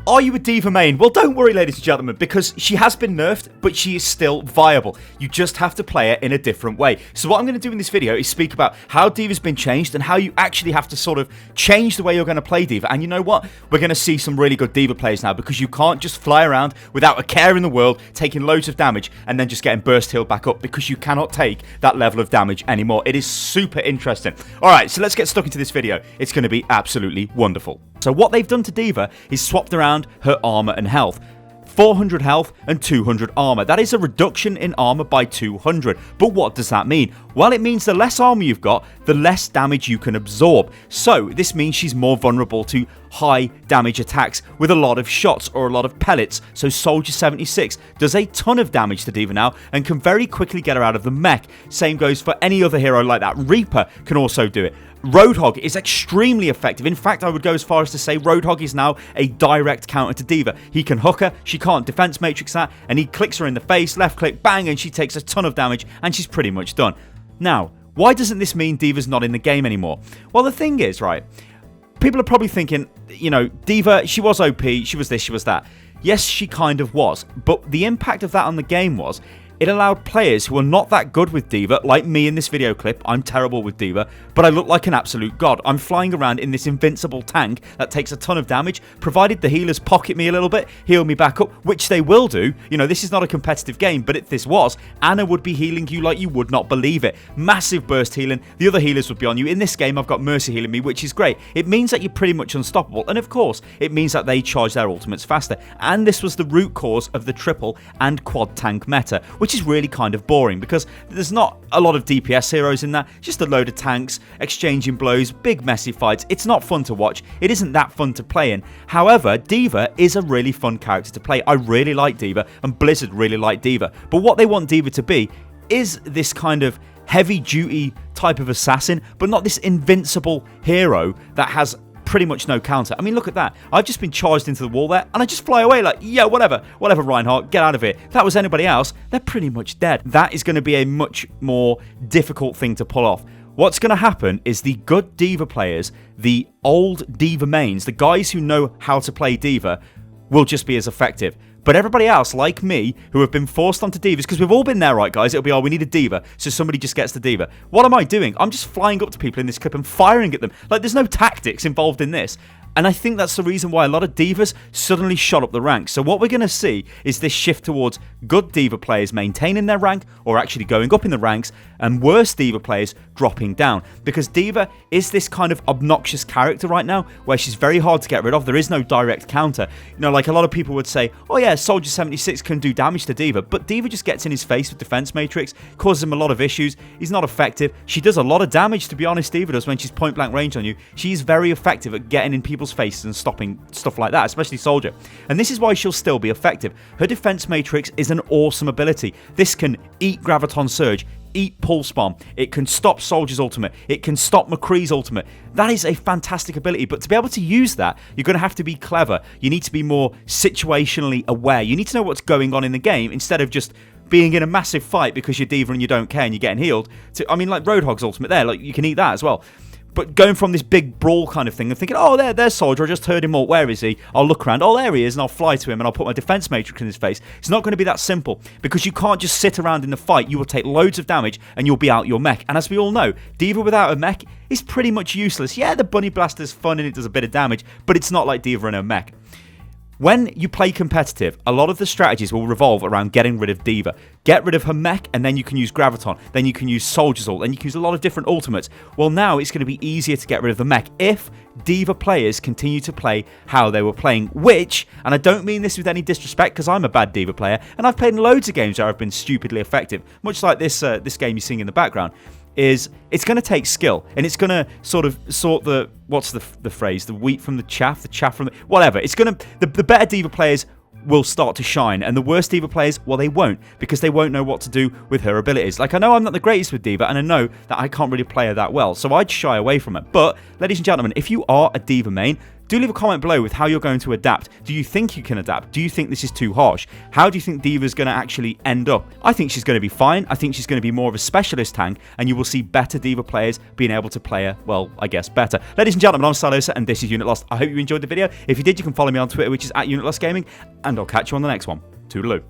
Are you a D.Va main? Well, don't worry, ladies and gentlemen, because she has been nerfed, but she is still viable. You just have to play her in a different way. So what I'm going to do in this video is speak about how D.Va's been changed and how you actually have to sort of change the way you're going to play D.Va. And you know what? We're going to see some really good D.Va players now, because you can't just fly around without a care in the world, taking loads of damage and then just getting burst healed back up, because you cannot take that level of damage anymore. It is super interesting. All right, so let's get stuck into this video. It's going to be absolutely wonderful. So what they've done to D.Va is swapped around her armor and health. 400 health and 200 armor. That is a reduction in armor by 200. But what does that mean? Well, it means the less armor you've got, the less damage you can absorb. So this means she's more vulnerable to high damage attacks with a lot of shots or a lot of pellets. So Soldier 76 does a ton of damage to D.Va now and can very quickly get her out of the mech. Same goes for any other hero like that. Reaper can also do it. Roadhog is extremely effective. In fact, I would go as far as to say Roadhog is now a direct counter to D.Va. He can hook her, she can't defense matrix that, and he clicks her in the face, left click, bang, and she takes a ton of damage, and she's pretty much done. Now, why doesn't this mean D.Va's not in the game anymore? Well, the thing is, right, people are probably thinking, you know, D.Va, she was OP, she was this, she was that. Yes, she kind of was, but the impact of that on the game was it allowed players who are not that good with D.Va, like me in this video clip. I'm terrible with D.Va, but I look like an absolute god. I'm flying around in this invincible tank that takes a ton of damage, provided the healers pocket me a little bit, heal me back up, which they will do. You know, this is not a competitive game, but if this was, Anna would be healing you like you would not believe it. Massive burst healing. The other healers would be on you. In this game, I've got Mercy healing me, which is great. It means that you're pretty much unstoppable, and of course, it means that they charge their ultimates faster. And this was the root cause of the triple and quad tank meta, which is really kind of boring because there's not a lot of DPS heroes in that, just a load of tanks exchanging blows, big messy fights. It's not fun to watch, it isn't that fun to play in. However, D.Va is a really fun character to play. I really like D.Va and Blizzard really like D.Va, but what they want D.Va to be is this kind of heavy duty type of assassin, but not this invincible hero that has pretty much no counter. I mean, look at that. I've just been charged into the wall there and I just fly away like, yeah, whatever, Reinhardt, get out of here. If that was anybody else, they're pretty much dead. That is going to be a much more difficult thing to pull off. What's going to happen is the good D.Va players, the old D.Va mains, the guys who know how to play D.Va, will just be as effective. But everybody else, like me, who have been forced onto D.Vas, because we've all been there, right, guys? It'll be, oh, we need a D.Va, so somebody just gets the D.Va. What am I doing? I'm just flying up to people in this clip and firing at them. Like, there's no tactics involved in this. And I think that's the reason why a lot of D.Vas suddenly shot up the ranks. So what we're going to see is this shift towards good D.Va players maintaining their rank or actually going up in the ranks, and worse D.Va players dropping down. Because D.Va is this kind of obnoxious character right now where she's very hard to get rid of. There is no direct counter. You know, like a lot of people would say, oh yeah, Soldier 76 can do damage to D.Va, but D.Va just gets in his face with defense matrix, causes him a lot of issues. He's not effective. She does a lot of damage, to be honest, D.Va does, when she's point blank range on you. She's very effective at getting in people's faces and stopping stuff like that, especially Soldier. And this is why she'll still be effective. Her defense matrix is an awesome ability. This can eat Graviton Surge, eat Pulse Bomb, it can stop Soldier's ultimate, it can stop McCree's ultimate. That is a fantastic ability, but to be able to use that, you're going to have to be clever. You need to be more situationally aware. You need to know what's going on in the game instead of just being in a massive fight because you're D.Va and you don't care and you're getting healed. I mean, like Roadhog's ultimate there, like you can eat that as well. But going from this big brawl kind of thing and thinking, oh, there's Soldier, I just heard him ult, where is he? I'll look around, oh, there he is, and I'll fly to him and I'll put my defense matrix in his face. It's not going to be that simple, because you can't just sit around in the fight. You will take loads of damage and you'll be out your mech. And as we all know, D.Va without a mech is pretty much useless. Yeah, the Bunny Blaster's fun and it does a bit of damage, but it's not like D.Va in a mech. When you play competitive, a lot of the strategies will revolve around getting rid of D.Va. Get rid of her mech, and then you can use Graviton. Then you can use Soldier's ult. Then you can use a lot of different ultimates. Well, now it's going to be easier to get rid of the mech if D.Va players continue to play how they were playing, which, and I don't mean this with any disrespect because I'm a bad D.Va player, and I've played in loads of games where I've been stupidly effective, much like this game you're seeing in the background. It's going to take skill, and it's going to sort the, what's the phrase, the wheat from the chaff from the, whatever. It's going to, the better D.Va players will start to shine, and the worst D.Va players, well, they won't, because they won't know what to do with her abilities. Like, I know I'm not the greatest with D.Va, and I know that I can't really play her that well, so I'd shy away from it. But, ladies and gentlemen, if you are a D.Va main, Do leave a comment below with how you're going to adapt. Do you think you can adapt? Do you think this is too harsh? How do you think D.Va's going to actually end up? I think she's going to be fine. I think she's going to be more of a specialist tank, and you will see better D.Va players being able to play her, well, I guess better. Ladies and gentlemen, I'm Stylosa, and this is Unit Lost. I hope you enjoyed the video. If you did, you can follow me on Twitter, which is @UnitLostGaming, and I'll catch you on the next one. Toodaloo.